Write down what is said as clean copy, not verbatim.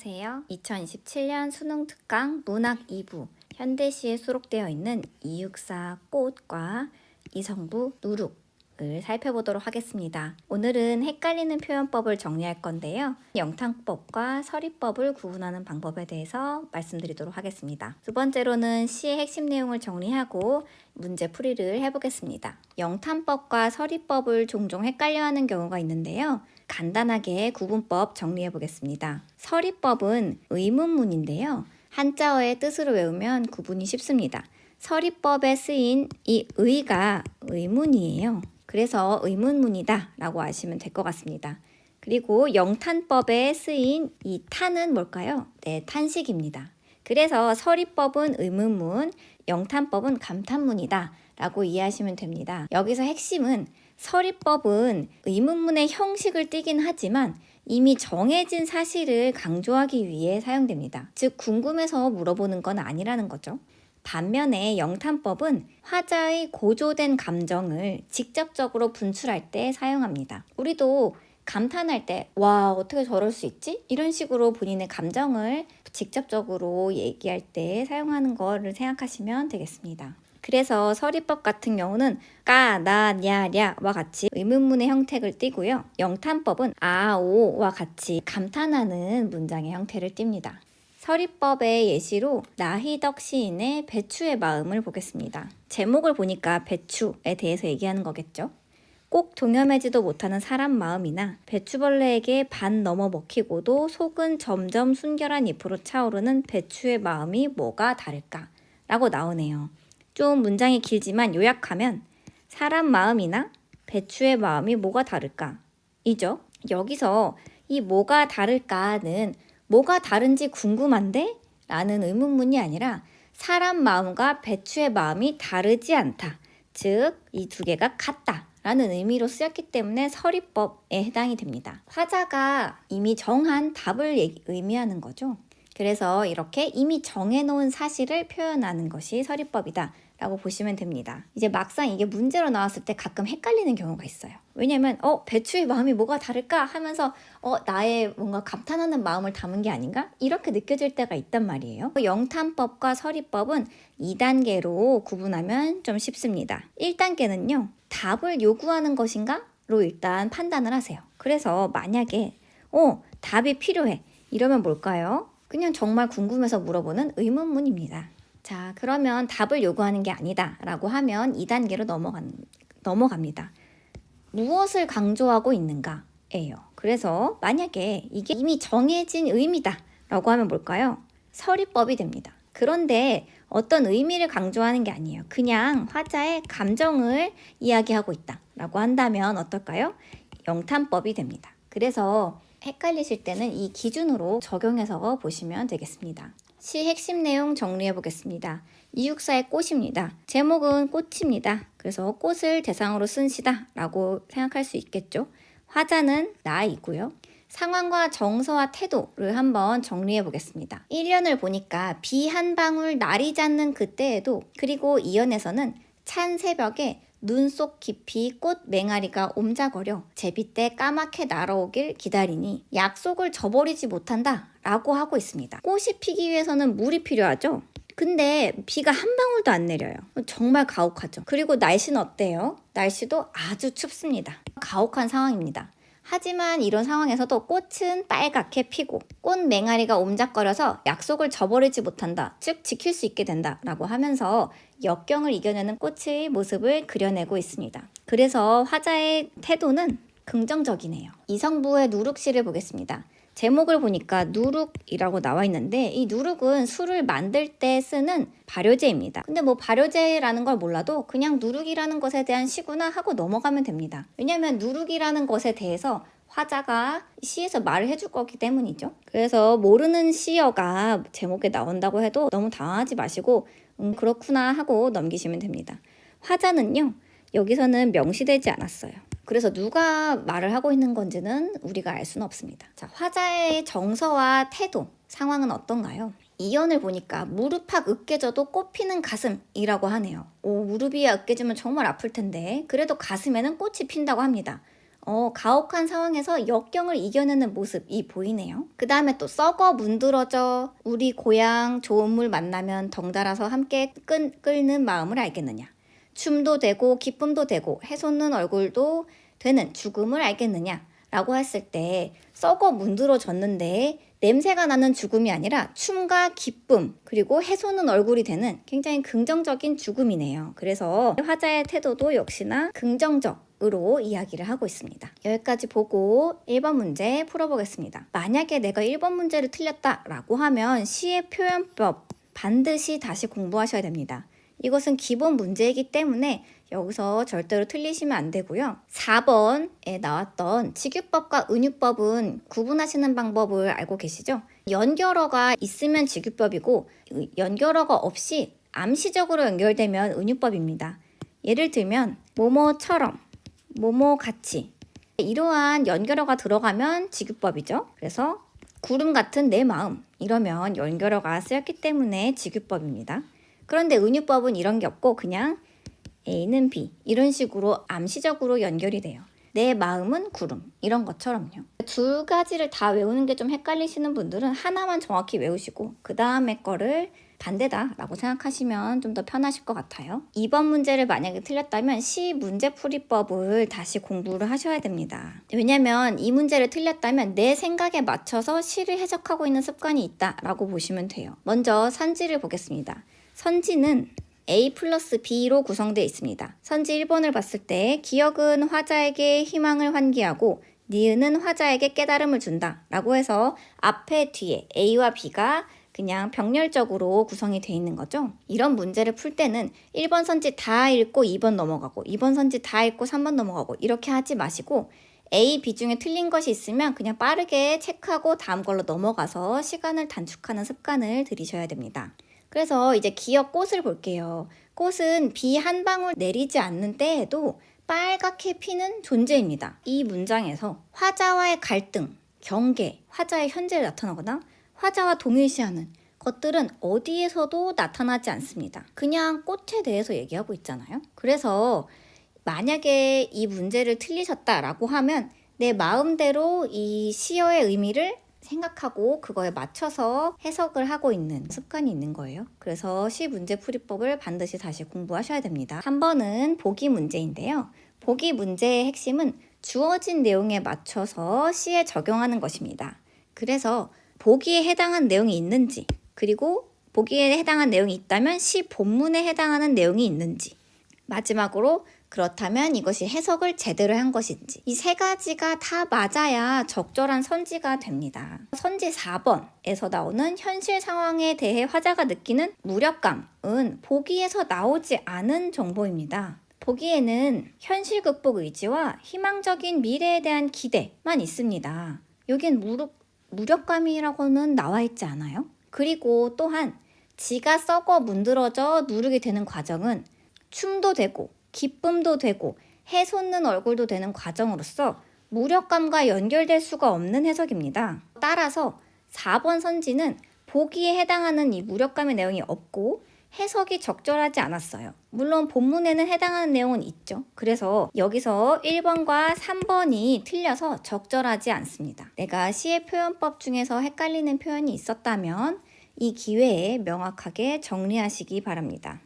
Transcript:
안녕하세요. 2027년 수능 특강 문학 2부 현대시에 수록되어 있는 이육사 꽃과 이성부 누룩을 살펴보도록 하겠습니다. 오늘은 헷갈리는 표현법을 정리할 건데요. 영탕법과 서리법을 구분하는 방법에 대해서 말씀드리도록 하겠습니다. 두 번째로는 시의 핵심 내용을 정리하고 문제 풀이를 해보겠습니다. 영탕법과 서리법을 종종 헷갈려하는 경우가 있는데요. 간단하게 구분법 정리해 보겠습니다. 서리법은 의문문인데요. 한자어의 뜻으로 외우면 구분이 쉽습니다. 서리법에 쓰인 이 의가 의문이에요. 그래서 의문문이다 라고 아시면 될 것 같습니다. 그리고 영탄법에 쓰인 이 탄은 뭘까요? 네, 탄식입니다. 그래서 서리법은 의문문, 영탄법은 감탄문이다 라고 이해하시면 됩니다. 여기서 핵심은 서리법은 의문문의 형식을 띠긴 하지만 이미 정해진 사실을 강조하기 위해 사용됩니다. 즉 궁금해서 물어보는 건 아니라는 거죠. 반면에 영탄법은 화자의 고조된 감정을 직접적으로 분출할 때 사용합니다. 우리도 감탄할 때 와 어떻게 저럴 수 있지? 이런 식으로 본인의 감정을 직접적으로 얘기할 때 사용하는 거를 생각하시면 되겠습니다. 그래서 서리법 같은 경우는 까, 나, 냐, 랴와 같이 의문문의 형태를 띠고요. 영탄법은 아, 오와 같이 감탄하는 문장의 형태를 띱니다. 서리법의 예시로 나희덕 시인의 배추의 마음을 보겠습니다. 제목을 보니까 배추에 대해서 얘기하는 거겠죠. 꼭 동염하지도 못하는 사람 마음이나 배추벌레에게 반 넘어 먹히고도 속은 점점 순결한 잎으로 차오르는 배추의 마음이 뭐가 다를까? 라고 나오네요. 좀 문장이 길지만 요약하면 사람 마음이나 배추의 마음이 뭐가 다를까? 이죠. 여기서 이 뭐가 다를까는 뭐가 다른지 궁금한데? 라는 의문문이 아니라 사람 마음과 배추의 마음이 다르지 않다. 즉, 이 두 개가 같다. 라는 의미로 쓰였기 때문에 서리법에 해당이 됩니다. 화자가 이미 정한 답을 의미하는 거죠. 그래서 이렇게 이미 정해놓은 사실을 표현하는 것이 서리법이다 라고 보시면 됩니다. 이제 막상 이게 문제로 나왔을 때 가끔 헷갈리는 경우가 있어요. 왜냐면 배추의 마음이 뭐가 다를까 하면서 나의 뭔가 감탄하는 마음을 담은 게 아닌가? 이렇게 느껴질 때가 있단 말이에요. 영탄법과 서리법은 2단계로 구분하면 좀 쉽습니다. 1단계는요. 답을 요구하는 것인가? 로 일단 판단을 하세요. 그래서 만약에 답이 필요해. 이러면 뭘까요? 그냥 정말 궁금해서 물어보는 의문문입니다. 자, 그러면 답을 요구하는 게 아니다 라고 하면 2단계로 넘어갑니다. 무엇을 강조하고 있는가? 예요. 그래서 만약에 이게 이미 정해진 의미다 라고 하면 뭘까요? 서리법이 됩니다. 그런데 어떤 의미를 강조하는 게 아니에요. 그냥 화자의 감정을 이야기하고 있다 라고 한다면 어떨까요? 영탄법이 됩니다. 그래서 헷갈리실 때는 이 기준으로 적용해서 보시면 되겠습니다. 시 핵심 내용 정리해 보겠습니다. 이육사의 꽃입니다. 제목은 꽃입니다. 그래서 꽃을 대상으로 쓴 시다 라고 생각할 수 있겠죠. 화자는 나이고요. 상황과 정서와 태도를 한번 정리해 보겠습니다. 1년을 보니까 비 한 방울 날이 잦는 그때에도 그리고 2연에서는 찬 새벽에 눈 속 깊이 꽃 맹아리가 옴자거려 제비 때 까맣게 날아오길 기다리니 약속을 저버리지 못한다 라고 하고 있습니다. 꽃이 피기 위해서는 물이 필요하죠. 근데 비가 한 방울도 안 내려요. 정말 가혹하죠. 그리고 날씨는 어때요? 날씨도 아주 춥습니다. 가혹한 상황입니다. 하지만 이런 상황에서도 꽃은 빨갛게 피고 꽃 맹아리가 옴작거려서 약속을 저버리지 못한다. 즉 지킬 수 있게 된다 라고 하면서 역경을 이겨내는 꽃의 모습을 그려내고 있습니다. 그래서 화자의 태도는 긍정적이네요. 이성부의 누룩시를 보겠습니다. 제목을 보니까 누룩이라고 나와 있는데 이 누룩은 술을 만들 때 쓰는 발효제입니다. 근데 뭐 발효제라는 걸 몰라도 그냥 누룩이라는 것에 대한 시구나 하고 넘어가면 됩니다. 왜냐하면 누룩이라는 것에 대해서 화자가 시에서 말을 해줄 거기 때문이죠. 그래서 모르는 시어가 제목에 나온다고 해도 너무 당황하지 마시고 그렇구나 하고 넘기시면 됩니다. 화자는요. 여기서는 명시되지 않았어요. 그래서 누가 말을 하고 있는 건지는 우리가 알 수는 없습니다. 자, 화자의 정서와 태도, 상황은 어떤가요? 2연을 보니까 무릎팍 으깨져도 꽃피는 가슴이라고 하네요. 무릎이 으깨지면 정말 아플 텐데 그래도 가슴에는 꽃이 핀다고 합니다. 가혹한 상황에서 역경을 이겨내는 모습이 보이네요. 그 다음에 또 썩어 문드러져 우리 고향 좋은 물 만나면 덩달아서 함께 끓는 마음을 알겠느냐. 춤도 되고 기쁨도 되고 해솟는 얼굴도 되는 죽음을 알겠느냐 라고 했을 때 썩어 문드러졌는데 냄새가 나는 죽음이 아니라 춤과 기쁨 그리고 해솟는 얼굴이 되는 굉장히 긍정적인 죽음이네요. 그래서 화자의 태도도 역시나 긍정적으로 이야기를 하고 있습니다. 여기까지 보고 1번 문제 풀어보겠습니다. 만약에 내가 1번 문제를 틀렸다라고 하면 시의 표현법 반드시 다시 공부하셔야 됩니다. 이것은 기본 문제이기 때문에 여기서 절대로 틀리시면 안 되고요. 4번에 나왔던 직유법과 은유법은 구분하시는 방법을 알고 계시죠? 연결어가 있으면 직유법이고 연결어가 없이 암시적으로 연결되면 은유법입니다. 예를 들면 뭐뭐처럼, 뭐뭐같이 이러한 연결어가 들어가면 직유법이죠. 그래서 구름 같은 내 마음 이러면 연결어가 쓰였기 때문에 직유법입니다. 그런데 은유법은 이런 게 없고 그냥 A는 B 이런 식으로 암시적으로 연결이 돼요. 내 마음은 구름 이런 것처럼요. 두 가지를 다 외우는 게 좀 헷갈리시는 분들은 하나만 정확히 외우시고 그 다음에 거를 반대다 라고 생각하시면 좀 더 편하실 것 같아요. 2번 문제를 만약에 틀렸다면 시 문제풀이법을 다시 공부를 하셔야 됩니다. 왜냐면 이 문제를 틀렸다면 내 생각에 맞춰서 시를 해석하고 있는 습관이 있다 라고 보시면 돼요. 먼저 선지를 보겠습니다. 선지는 A 플러스 B로 구성되어 있습니다. 선지 1번을 봤을 때 기억은 화자에게 희망을 환기하고 니은은 화자에게 깨달음을 준다 라고 해서 앞에 뒤에 A와 B가 그냥 병렬적으로 구성이 되어 있는 거죠. 이런 문제를 풀 때는 1번 선지 다 읽고 2번 넘어가고 2번 선지 다 읽고 3번 넘어가고 이렇게 하지 마시고 A, B 중에 틀린 것이 있으면 그냥 빠르게 체크하고 다음 걸로 넘어가서 시간을 단축하는 습관을 들이셔야 됩니다. 그래서 이제 기억 꽃을 볼게요. 꽃은 비 한 방울 내리지 않는 때에도 빨갛게 피는 존재입니다. 이 문장에서 화자와의 갈등, 경계, 화자의 현재를 나타나거나 화자와 동일시하는 것들은 어디에서도 나타나지 않습니다. 그냥 꽃에 대해서 얘기하고 있잖아요. 그래서 만약에 이 문제를 틀리셨다라고 하면 내 마음대로 이 시어의 의미를 생각하고 그거에 맞춰서 해석을 하고 있는 습관이 있는 거예요. 그래서 시 문제풀이법을 반드시 다시 공부하셔야 됩니다. 3번은 보기 문제인데요. 보기 문제의 핵심은 주어진 내용에 맞춰서 시에 적용하는 것입니다. 그래서 보기에 해당한 내용이 있는지 그리고 보기에 해당한 내용이 있다면 시 본문에 해당하는 내용이 있는지 마지막으로 그렇다면 이것이 해석을 제대로 한 것인지 이 세 가지가 다 맞아야 적절한 선지가 됩니다. 선지 4번에서 나오는 현실 상황에 대해 화자가 느끼는 무력감은 보기에서 나오지 않은 정보입니다. 보기에는 현실 극복 의지와 희망적인 미래에 대한 기대만 있습니다. 여긴 무력감이라고는 나와 있지 않아요? 그리고 또한 지가 썩어 문드러져 누르게 되는 과정은 춤도 되고 기쁨도 되고 해솟는 얼굴도 되는 과정으로서 무력감과 연결될 수가 없는 해석입니다. 따라서 4번 선지는 보기에 해당하는 이 무력감의 내용이 없고 해석이 적절하지 않았어요. 물론 본문에는 해당하는 내용은 있죠. 그래서 여기서 1번과 3번이 틀려서 적절하지 않습니다. 내가 시의 표현법 중에서 헷갈리는 표현이 있었다면 이 기회에 명확하게 정리하시기 바랍니다.